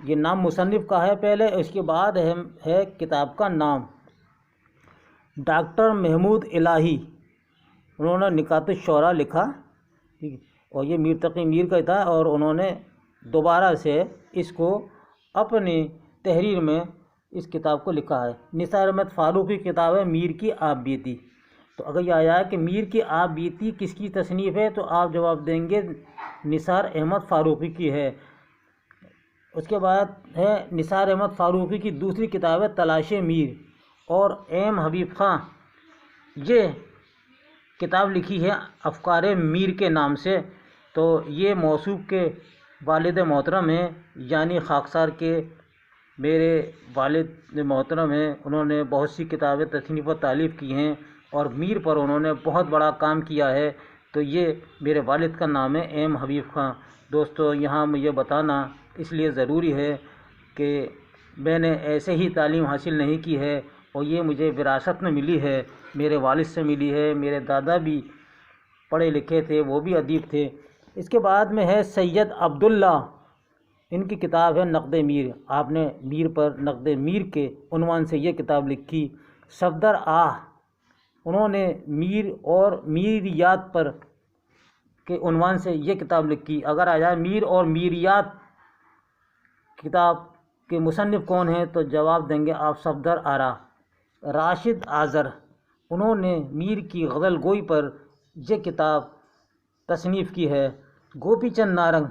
یہ نام مصنف کا ہے پہلے، اس کے بعد ہے کتاب کا نام۔ ڈاکٹر محمود الہی، انہوں نے نکات الشعراء لکھا، ٹھیک ہے، اور یہ میر تقی میر کا تھا، اور انہوں نے دوبارہ سے اس کو اپنی تحریر میں اس کتاب کو لکھا ہے۔ نثار احمد فاروقی کی کتاب ہے میر کی آپ بیتی۔ تو اگر یہ آیا ہے کہ میر کی آپ بیتی کس کی تصنیف ہے تو آپ جواب دیں گے نثار احمد فاروقی کی ہے۔ اس کے بعد ہے نثار احمد فاروقی کی دوسری کتاب ہے تلاش میر، اور ایم حبیب خان یہ کتاب لکھی ہے افکار میر کے نام سے۔ تو یہ موصوف کے والد محترم ہیں، یعنی خاکسار کے میرے والد محترم ہیں، انہوں نے بہت سی کتابیں تصنیف و تالیف کی ہیں اور میر پر انہوں نے بہت بڑا کام کیا ہے۔ تو یہ میرے والد کا نام ہے ایم حبیب خان۔ دوستو یہاں مجھے بتانا اس لیے ضروری ہے کہ میں نے ایسے ہی تعلیم حاصل نہیں کی ہے، اور یہ مجھے وراثت میں ملی ہے، میرے والد سے ملی ہے۔ میرے دادا بھی پڑھے لکھے تھے، وہ بھی ادیب تھے۔ اس کے بعد میں ہے سید عبداللہ، ان کی کتاب ہے نقد میر۔ آپ نے میر پر نقد میر کے عنوان سے یہ کتاب لکھی۔ صفدر آہ، انہوں نے میر اور میریات پر کے عنوان سے یہ کتاب لکھی۔ اگر آ جائے میر اور میریات کتاب کے مصنف کون ہیں تو جواب دیں گے آپ صفدر آرا۔ راشد آذر، انہوں نے میر کی غزل گوئی پر یہ کتاب تصنیف کی ہے۔ گوپی چند نارنگ،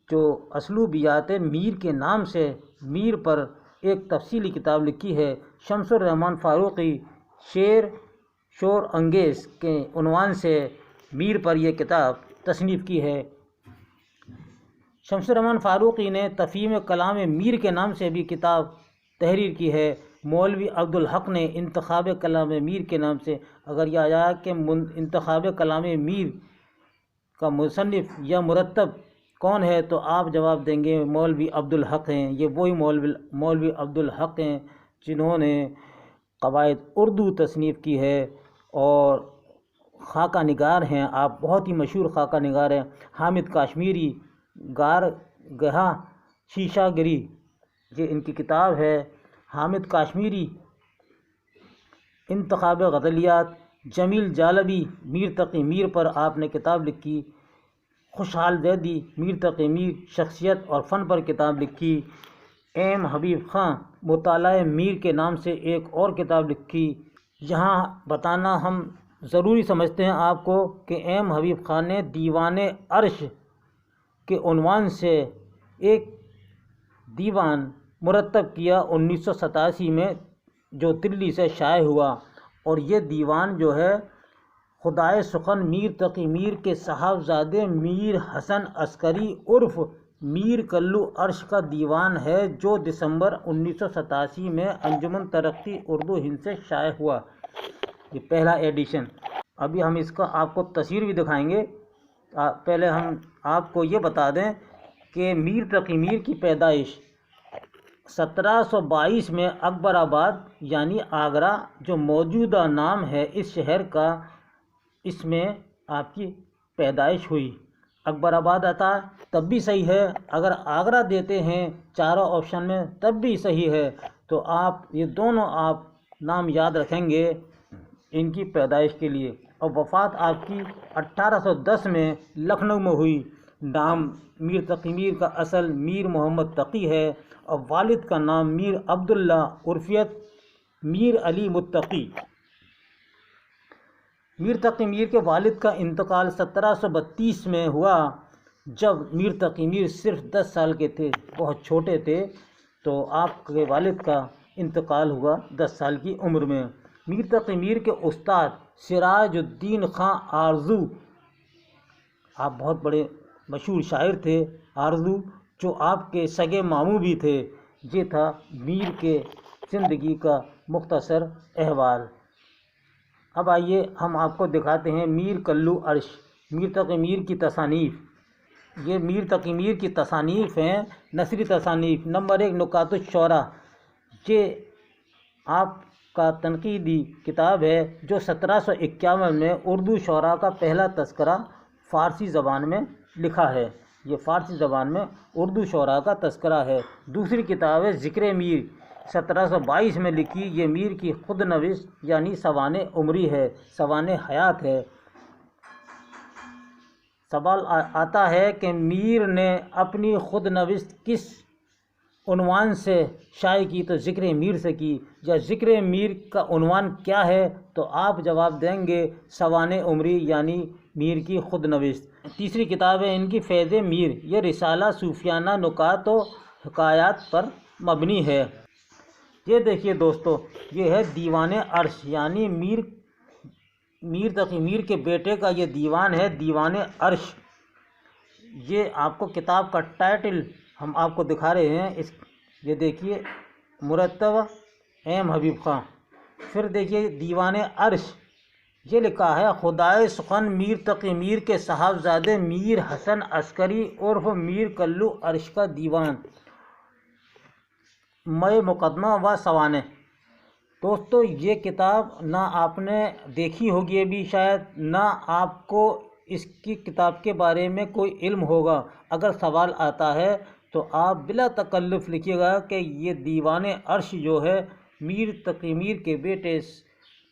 جو اسلوبیات میر کے نام سے میر پر ایک تفصیلی کتاب لکھی ہے۔ شمس الرحمن فاروقی، شعر شور انگیز کے عنوان سے میر پر یہ کتاب تصنیف کی ہے۔ شمس الرحمن فاروقی نے تفہیم کلام میر کے نام سے بھی کتاب تحریر کی ہے۔ مولوی عبدالحق نے انتخاب کلام میر کے نام سے۔ اگر یہ آیا کہ انتخاب کلام میر کا مصنف یا مرتب کون ہے تو آپ جواب دیں گے مولوی عبدالحق ہیں۔ یہ وہی مولوی عبدالحق ہیں جنہوں نے قواعد اردو تصنیف کی ہے اور خاکہ نگار ہیں۔ آپ بہت ہی مشہور خاکہ نگار ہیں۔ حامد کاشمیری، گار گہا شیشہ گری، یہ ان کی کتاب ہے۔ حامد کاشمیری، انتخاب غزلیات۔ جمیل جالبی، میر تقی میر پر آپ نے کتاب لکھی۔ خوشحال زیدی، میر تقی میر شخصیت اور فن پر کتاب لکھی۔ ایم حبیب خان، مطالعہ میر کے نام سے ایک اور کتاب لکھی۔ یہاں بتانا ہم ضروری سمجھتے ہیں آپ کو کہ ایم حبیب خان نے دیوان عرش کے عنوان سے ایک دیوان مرتب کیا 1987 میں، جو دلی سے شائع ہوا، اور یہ دیوان جو ہے خدائے سخن میر تقی میر کے صاحبزادے میر حسن عسکری عرف میر کلو عرش کا دیوان ہے، جو دسمبر 1987 میں انجمن ترقی اردو ہند سے شائع ہوا۔ یہ پہلا ایڈیشن۔ ابھی ہم اس کا آپ کو تصویر بھی دکھائیں گے۔ پہلے ہم آپ کو یہ بتا دیں کہ میر تقی میر کی پیدائش 1722 میں اکبر آباد یعنی آگرہ جو موجودہ نام ہے اس شہر کا، اس میں آپ کی پیدائش ہوئی۔ اکبر آباد آتا تب بھی صحیح ہے، اگر آگرہ دیتے ہیں چاروں آپشن میں تب بھی صحیح ہے۔ تو آپ یہ دونوں آپ نام یاد رکھیں گے ان کی پیدائش کے لیے۔ اور وفات آپ کی 1810 میں لکھنؤ میں ہوئی۔ نام میر تقی میر کا اصل میر محمد تقی ہے، اور والد کا نام میر عبداللہ عرفیت میر علی متقی۔ میر تقی میر کے والد کا انتقال 1732 میں ہوا، جب میر تقی میر صرف 10 سال کے تھے، بہت چھوٹے تھے، تو آپ کے والد کا انتقال ہوا 10 سال کی عمر میں۔ میر تقی میر کے استاد سراج الدین خان آرزو، آپ بہت بڑے مشہور شاعر تھے آرزو، جو آپ کے سگے ماموں بھی تھے۔ یہ تھا میر کے زندگی کا مختصر احوال۔ اب آئیے ہم آپ کو دکھاتے ہیں میر کلو عرش، میر تقی میر کی تصانیف۔ یہ میر تقی میر کی تصانیف ہیں، نثری تصانیف۔ نمبر 1 نکات الشعراء، یہ آپ کا تنقیدی کتاب ہے جو 1751 میں اردو شعراء کا پہلا تذکرہ فارسی زبان میں لکھا ہے۔ یہ فارسی زبان میں اردو شعراء کا تذکرہ ہے۔ دوسری کتاب ہے ذکر میر، 1722 میں لکھی۔ یہ میر کی خود نوشت یعنی سوانح عمری ہے، سوانح حیات ہے۔ سوال آتا ہے کہ میر نے اپنی خود نوشت کس عنوان سے شائع کی؟ تو ذکر میر سے کی۔ یا ذکر میر کا عنوان کیا ہے؟ تو آپ جواب دیں گے سوانح عمری یعنی میر کی خود نوشت۔ تیسری کتاب ہے ان کی فیض میر، یہ رسالہ صوفیانہ نکات و حکایات پر مبنی ہے۔ یہ دیکھیے دوستو، یہ ہے دیوان عرش یعنی میر تقی میر کے بیٹے کا یہ دیوان ہے، دیوان عرش۔ یہ آپ کو کتاب کا ٹائٹل ہم آپ کو دکھا رہے ہیں، یہ دیکھیے مرتب ایم حبیب خاں۔ پھر دیکھیے دیوان عرش، یہ لکھا ہے خدائے سخن میر تقی میر کے صاحبزادے میر حسن عسکری عرف میر کلو عرش کا دیوان، میں مقدمہ و سوانح۔ دوستو یہ کتاب نہ آپ نے دیکھی ہوگی ابھی شاید، نہ آپ کو اس کی کتاب کے بارے میں کوئی علم ہوگا۔ اگر سوال آتا ہے تو آپ بلا تکلف لکھیے گا کہ یہ دیوان عرش جو ہے میر تقی میر کے بیٹے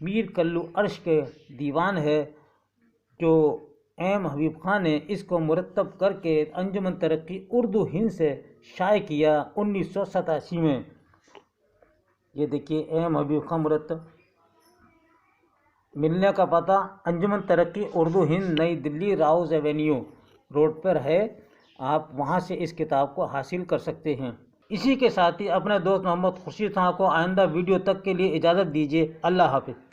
میر کلو عرش کے دیوان ہے، جو ایم حبیب خان نے اس کو مرتب کر کے انجمن ترقی اردو ہند سے شائع کیا 1987 میں۔ یہ دیکھیے ایم حبیب خان مرتب، ملنے کا پتہ انجمن ترقی اردو ہند، نئی دلی، راؤز ایوینیو روڈ پر ہے، آپ وہاں سے اس کتاب کو حاصل کر سکتے ہیں۔ اسی کے ساتھ ہی اپنے دوست محمد خورشید خان کو آئندہ ویڈیو تک کے لیے اجازت دیجیے۔ اللہ حافظ۔